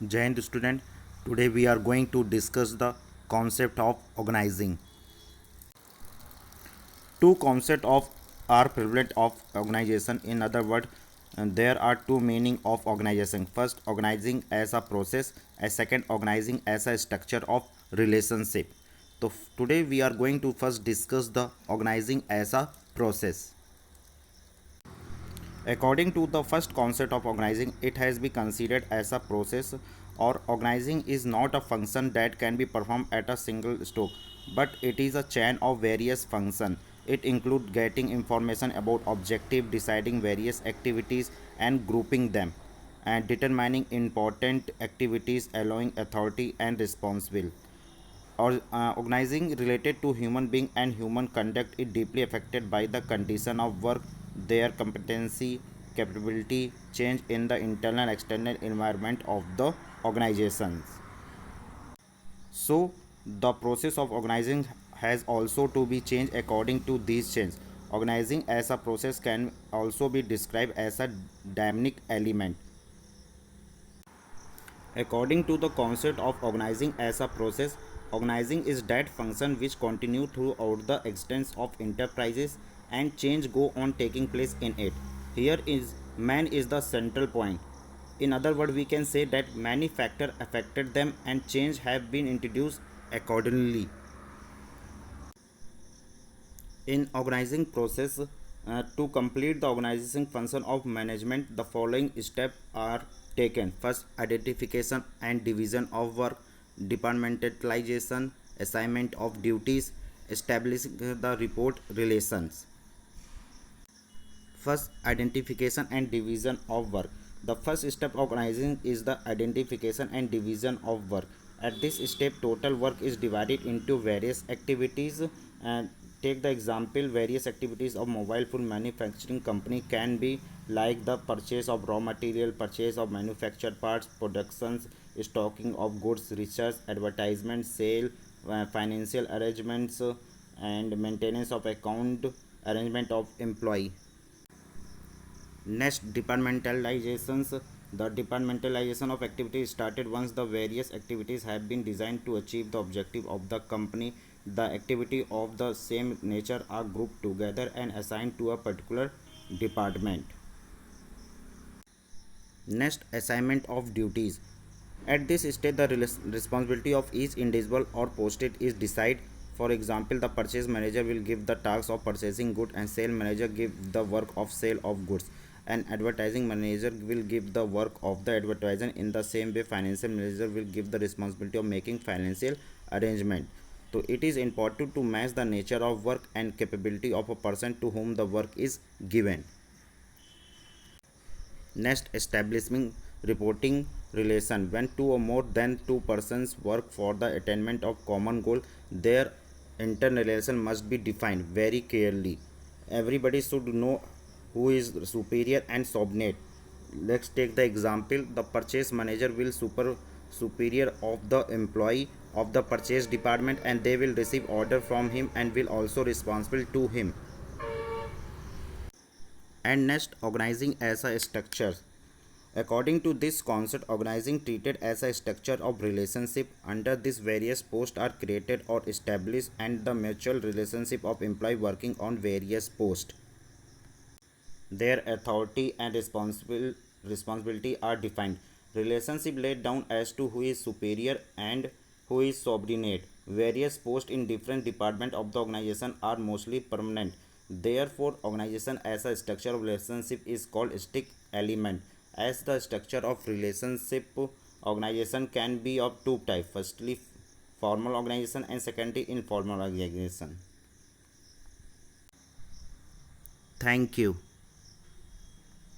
Jai Hind student, today we are going to discuss the concept of organizing. Two concepts of are prevalent of organization. In other words, there are two meaning of organization. First, organizing as a process, and second, organizing as a structure of relationship. So today we are going to first discuss the organizing as a process. According to the first concept of organizing, it has been considered as a process or organizing is not a function that can be performed at a single stroke, but it is a chain of various functions. It includes getting information about objective, deciding various activities and grouping them, and determining important activities, allowing authority and responsible. Or organizing related to human being and human conduct is deeply affected by the condition of work, their competency, capability, change in the internal and external environment of the organizations. So the process of organizing has also to be changed according to these changes. Organizing as a process can also be described as a dynamic element. According to the concept of organizing as a process, organizing is that function which continue throughout the existence of enterprises and change go on taking place in it. Here is man is the central point. In other words, we can say that many factors affected them and change have been introduced accordingly. In organizing process, to complete the organizing function of management, the following steps are taken. First, identification and division of work, departmentalization, assignment of duties, establishing the report relations. First, identification and division of work. The first step of organizing is the identification and division of work. At this step, total work is divided into various activities. And take the example, various activities of mobile phone manufacturing company can be like the purchase of raw material, purchase of manufactured parts, productions, stocking of goods, research, advertisement, sale, financial arrangements, and maintenance of account, arrangement of employee. Next, departmentalizations. The departmentalization of activities started once the various activities have been designed to achieve the objective of the company. The activity of the same nature are grouped together and assigned to a particular department. Next, assignment of duties. At this stage, the responsibility of each individual or posted is decided. For example, the purchase manager will give the task of purchasing goods and sale manager give the work of sale of goods. And advertising manager will give the work of the advertising. In the same way, financial manager will give the responsibility of making financial arrangement. So it is important to match the nature of work and capability of a person to whom the work is given. Next, establishing reporting relation. When two or more than two persons work for the attainment of common goal, their interrelation must be defined very clearly. Everybody should know who is superior and subordinate. Let's take the example. The purchase manager will superior of the employee of the purchase department, and they will receive order from him and will also responsible to him. And next, organizing as a structure. According to this concept, organizing treated as a structure of relationship. Under this, various posts are created or established and the mutual relationship of employee working on various posts. Their authority and responsibility are defined. Relationship laid down as to who is superior and who is subordinate. Various posts in different departments of the organization are mostly permanent. Therefore, organization as a structure of relationship is called stick element. As the structure of relationship, organization can be of two types. Firstly, formal organization and secondly, informal organization. Thank you.